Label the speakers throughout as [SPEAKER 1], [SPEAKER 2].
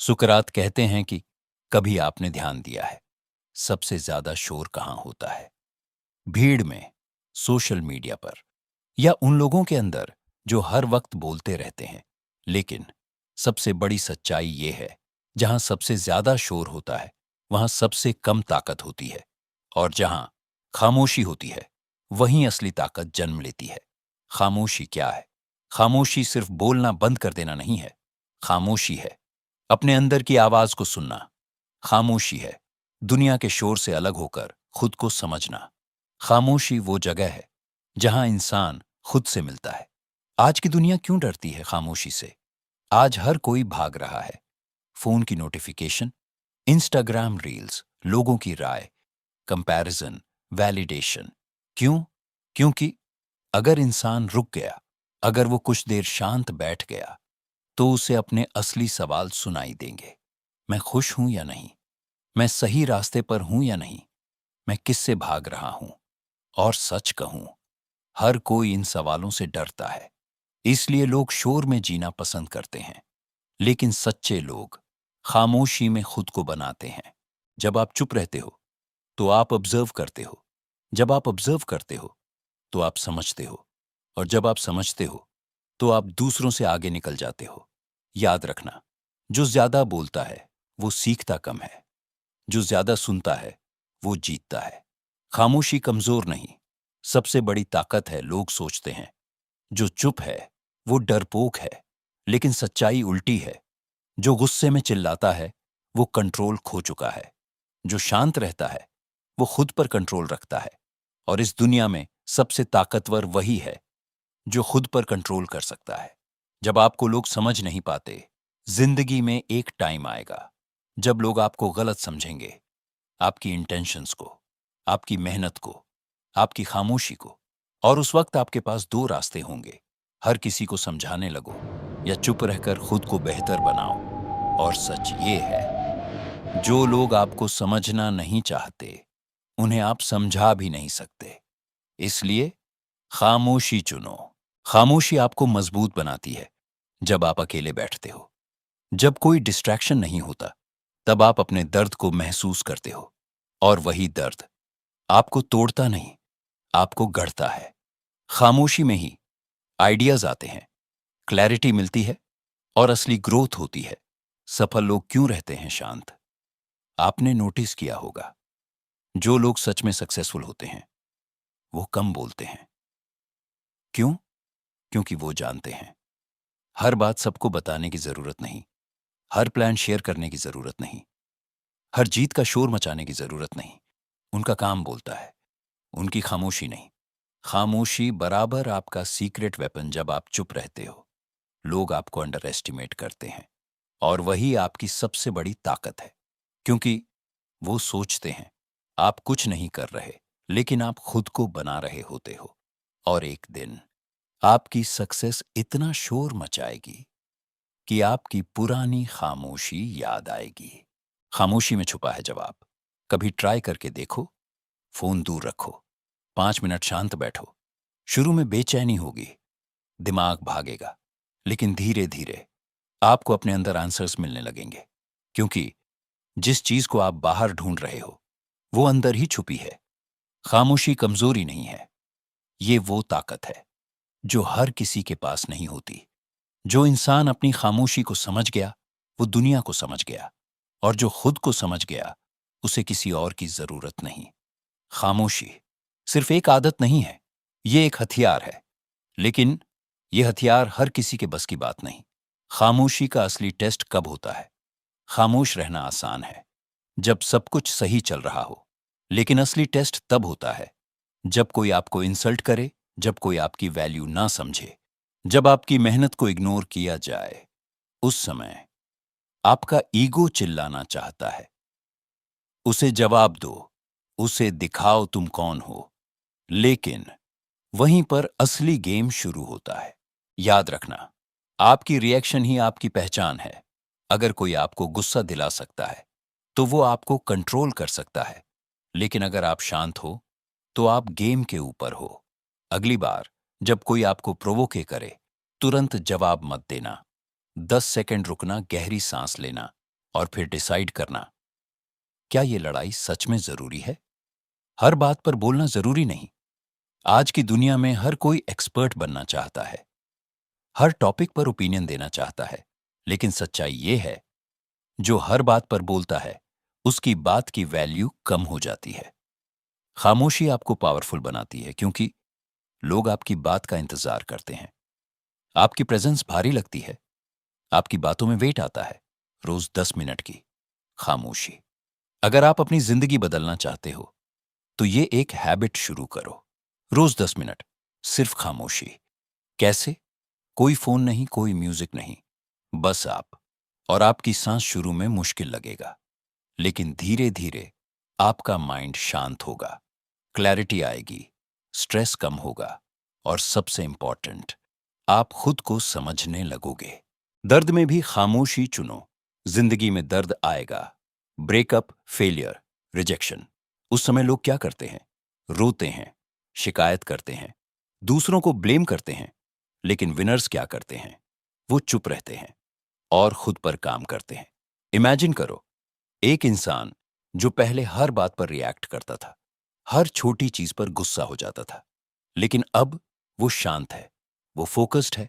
[SPEAKER 1] सुकरात कहते हैं कि कभी आपने ध्यान दिया है सबसे ज्यादा शोर कहाँ होता है? भीड़ में, सोशल मीडिया पर, या उन लोगों के अंदर जो हर वक्त बोलते रहते हैं? लेकिन सबसे बड़ी सच्चाई ये है, जहां सबसे ज्यादा शोर होता है वहां सबसे कम ताकत होती है, और जहां खामोशी होती है वहीं असली ताकत जन्म लेती है। खामोशी क्या है? खामोशी सिर्फ बोलना बंद कर देना नहीं है। खामोशी है अपने अंदर की आवाज को सुनना। खामोशी है दुनिया के शोर से अलग होकर खुद को समझना। खामोशी वो जगह है जहां इंसान खुद से मिलता है। आज की दुनिया क्यों डरती है खामोशी से? आज हर कोई भाग रहा है। फोन की नोटिफिकेशन, इंस्टाग्राम रील्स, लोगों की राय, कंपैरिजन, वैलिडेशन। क्यों? क्योंकि अगर इंसान रुक गया, अगर वो कुछ देर शांत बैठ गया, तो उसे अपने असली सवाल सुनाई देंगे। मैं खुश हूं या नहीं? मैं सही रास्ते पर हूं या नहीं? मैं किससे भाग रहा हूं? और सच कहूं, हर कोई इन सवालों से डरता है। इसलिए लोग शोर में जीना पसंद करते हैं, लेकिन सच्चे लोग खामोशी में खुद को बनाते हैं। जब आप चुप रहते हो तो आप ऑब्जर्व करते हो। जब आप ऑब्जर्व करते हो तो आप समझते हो। और जब आप समझते हो तो आप दूसरों से आगे निकल जाते हो। याद रखना, जो ज्यादा बोलता है वो सीखता कम है, जो ज्यादा सुनता है वो जीतता है। खामोशी कमजोर नहीं, सबसे बड़ी ताकत है। लोग सोचते हैं जो चुप है वो डरपोक है, लेकिन सच्चाई उल्टी है। जो गुस्से में चिल्लाता है वो कंट्रोल खो चुका है। जो शांत रहता है वो खुद पर कंट्रोल रखता है। और इस दुनिया में सबसे ताकतवर वही है जो खुद पर कंट्रोल कर सकता है। जब आपको लोग समझ नहीं पाते, जिंदगी में एक टाइम आएगा जब लोग आपको गलत समझेंगे। आपकी इंटेंशंस को, आपकी मेहनत को, आपकी खामोशी को। और उस वक्त आपके पास दो रास्ते होंगे। हर किसी को समझाने लगो, या चुप रहकर खुद को बेहतर बनाओ। और सच ये है, जो लोग आपको समझना नहीं चाहते उन्हें आप समझा भी नहीं सकते। इसलिए खामोशी चुनो। खामोशी आपको मजबूत बनाती है। जब आप अकेले बैठते हो, जब कोई डिस्ट्रैक्शन नहीं होता, तब आप अपने दर्द को महसूस करते हो। और वही दर्द आपको तोड़ता नहीं, आपको गढ़ता है। खामोशी में ही आइडियाज आते हैं, क्लैरिटी मिलती है, और असली ग्रोथ होती है। सफल लोग क्यों रहते हैं शांत? आपने नोटिस किया होगा, जो लोग सच में सक्सेसफुल होते हैं वो कम बोलते हैं। क्यों? क्योंकि वो जानते हैं हर बात सबको बताने की जरूरत नहीं, हर प्लान शेयर करने की जरूरत नहीं, हर जीत का शोर मचाने की जरूरत नहीं। उनका काम बोलता है, उनकी खामोशी नहीं। खामोशी बराबर आपका सीक्रेट वेपन। जब आप चुप रहते हो, लोग आपको अंडर एस्टिमेट करते हैं, और वही आपकी सबसे बड़ी ताकत है। क्योंकि वो सोचते हैं आप कुछ नहीं कर रहे, लेकिन आप खुद को बना रहे होते हो। और एक दिन आपकी सक्सेस इतना शोर मचाएगी कि आपकी पुरानी खामोशी याद आएगी। खामोशी में छुपा है जवाब। कभी ट्राई करके देखो। फोन दूर रखो, 5 मिनट शांत बैठो। शुरू में बेचैनी होगी, दिमाग भागेगा, लेकिन धीरे धीरे आपको अपने अंदर आंसर्स मिलने लगेंगे। क्योंकि जिस चीज को आप बाहर ढूंढ रहे हो वो अंदर ही छुपी है। खामोशी कमजोरी नहीं है, ये वो ताकत है जो हर किसी के पास नहीं होती। जो इंसान अपनी खामोशी को समझ गया वो दुनिया को समझ गया, और जो खुद को समझ गया उसे किसी और की जरूरत नहीं। खामोशी सिर्फ एक आदत नहीं है, ये एक हथियार है। लेकिन यह हथियार हर किसी के बस की बात नहीं। खामोशी का असली टेस्ट कब होता है? खामोश रहना आसान है जब सब कुछ सही चल रहा हो, लेकिन असली टेस्ट तब होता है जब कोई आपको इंसल्ट करे, जब कोई आपकी वैल्यू ना समझे, जब आपकी मेहनत को इग्नोर किया जाए। उस समय आपका ईगो चिल्लाना चाहता है, उसे जवाब दो, उसे दिखाओ तुम कौन हो। लेकिन वहीं पर असली गेम शुरू होता है। याद रखना, आपकी रिएक्शन ही आपकी पहचान है। अगर कोई आपको गुस्सा दिला सकता है तो वो आपको कंट्रोल कर सकता है, लेकिन अगर आप शांत हो तो आप गेम के ऊपर हो। अगली बार जब कोई आपको प्रोवोके करे, तुरंत जवाब मत देना। 10 सेकंड रुकना, गहरी सांस लेना, और फिर डिसाइड करना, क्या ये लड़ाई सच में जरूरी है? हर बात पर बोलना जरूरी नहीं। आज की दुनिया में हर कोई एक्सपर्ट बनना चाहता है, हर टॉपिक पर ओपिनियन देना चाहता है, लेकिन सच्चाई ये है, जो हर बात पर बोलता है, उसकी बात की वैल्यू कम हो जाती है। खामोशी आपको पावरफुल बनाती है क्योंकि लोग आपकी बात का इंतजार करते हैं। आपकी प्रेजेंस भारी लगती है, आपकी बातों में वेट आता है। रोज 10 मिनट की खामोशी। अगर आप अपनी जिंदगी बदलना चाहते हो, तो ये एक हैबिट शुरू करो। रोज 10 मिनट सिर्फ खामोशी। कैसे? कोई फोन नहीं, कोई म्यूजिक नहीं, बस आप और आपकी सांस। शुरू में मुश्किल लगेगा, लेकिन धीरे धीरे आपका माइंड शांत होगा, क्लैरिटी आएगी, स्ट्रेस कम होगा और सबसे इंपॉर्टेंट, आप खुद को समझने लगोगे। दर्द में भी खामोशी चुनो। जिंदगी में दर्द आएगा, ब्रेकअप, फेलियर, रिजेक्शन। उस समय लोग क्या करते हैं? रोते हैं, शिकायत करते हैं, दूसरों को ब्लेम करते हैं। लेकिन विनर्स क्या करते हैं? वो चुप रहते हैं और खुद पर काम करते हैं। इमेजिन करो, एक इंसान जो पहले हर बात पर रिएक्ट करता था, हर छोटी चीज पर गुस्सा हो जाता था, लेकिन अब वो शांत है, वो फोकस्ड है,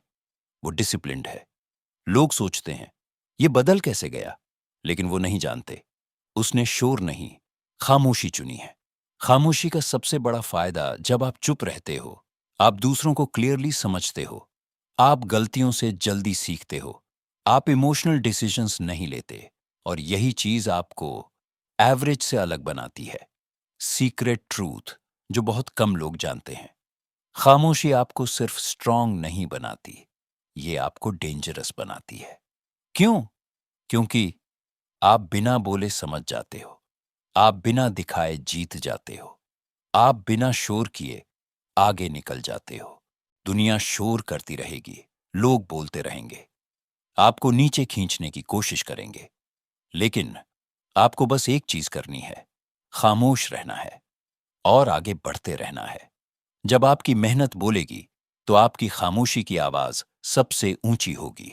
[SPEAKER 1] वो डिसिप्लिन्ड है। लोग सोचते हैं, ये बदल कैसे गया? लेकिन वो नहीं जानते, उसने शोर नहीं, खामोशी चुनी है। खामोशी का सबसे बड़ा फायदा, जब आप चुप रहते हो, आप दूसरों को क्लियरली समझते हो, आप गलतियों से जल्दी सीखते हो, आप इमोशनल डिसीजंस नहीं लेते, और यही चीज आपको एवरेज से अलग बनाती है। सीक्रेट ट्रूथ जो बहुत कम लोग जानते हैं, खामोशी आपको सिर्फ स्ट्रांग नहीं बनाती, ये आपको डेंजरस बनाती है। क्यों? क्योंकि आप बिना बोले समझ जाते हो, आप बिना दिखाए जीत जाते हो, आप बिना शोर किए आगे निकल जाते हो। दुनिया शोर करती रहेगी, लोग बोलते रहेंगे, आपको नीचे खींचने की कोशिश करेंगे, लेकिन आपको बस एक चीज करनी है, खामोश रहना है और आगे बढ़ते रहना है। जब आपकी मेहनत बोलेगी, तो आपकी खामोशी की आवाज सबसे ऊंची होगी।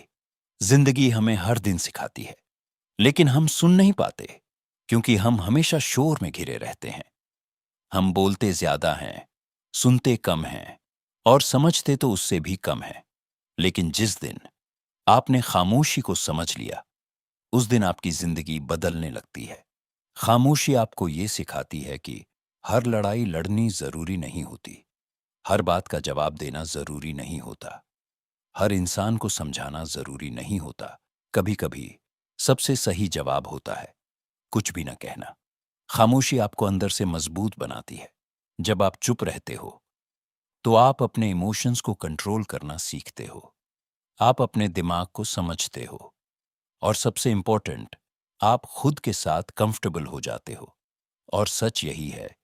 [SPEAKER 1] जिंदगी हमें हर दिन सिखाती है, लेकिन हम सुन नहीं पाते, क्योंकि हम हमेशा शोर में घिरे रहते हैं। हम बोलते ज्यादा हैं, सुनते कम हैं और समझते तो उससे भी कम हैं। लेकिन जिस दिन आपने खामोशी को समझ लिया, उस दिन आपकी जिंदगी बदलने लगती है। खामोशी आपको ये सिखाती है कि हर लड़ाई लड़नी जरूरी नहीं होती, हर बात का जवाब देना जरूरी नहीं होता, हर इंसान को समझाना जरूरी नहीं होता। कभी कभी सबसे सही जवाब होता है कुछ भी न कहना। खामोशी आपको अंदर से मजबूत बनाती है। जब आप चुप रहते हो, तो आप अपने इमोशंस को कंट्रोल करना सीखते हो, आप अपने दिमाग को समझते हो, और सबसे इंपॉर्टेंट, आप खुद के साथ कंफर्टेबल हो जाते हो। और सच यही है,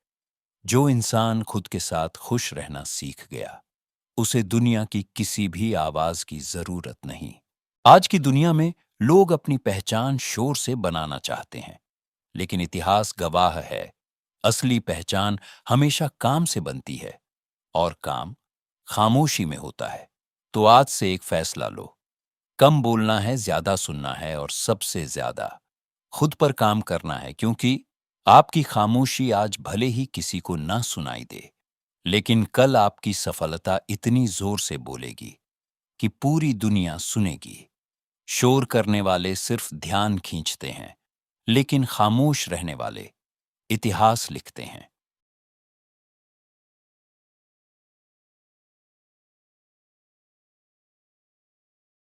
[SPEAKER 1] जो इंसान खुद के साथ खुश रहना सीख गया, उसे दुनिया की किसी भी आवाज की जरूरत नहीं। आज की दुनिया में लोग अपनी पहचान शोर से बनाना चाहते हैं, लेकिन इतिहास गवाह है, असली पहचान हमेशा काम से बनती है, और काम खामोशी में होता है। तो आज से एक फैसला लो, कम बोलना है, ज्यादा सुनना है, और सबसे ज्यादा खुद पर काम करना है। क्योंकि आपकी खामोशी आज भले ही किसी को ना सुनाई दे, लेकिन कल आपकी सफलता इतनी जोर से बोलेगी कि पूरी दुनिया सुनेगी। शोर करने वाले सिर्फ ध्यान खींचते हैं, लेकिन खामोश रहने वाले इतिहास लिखते हैं।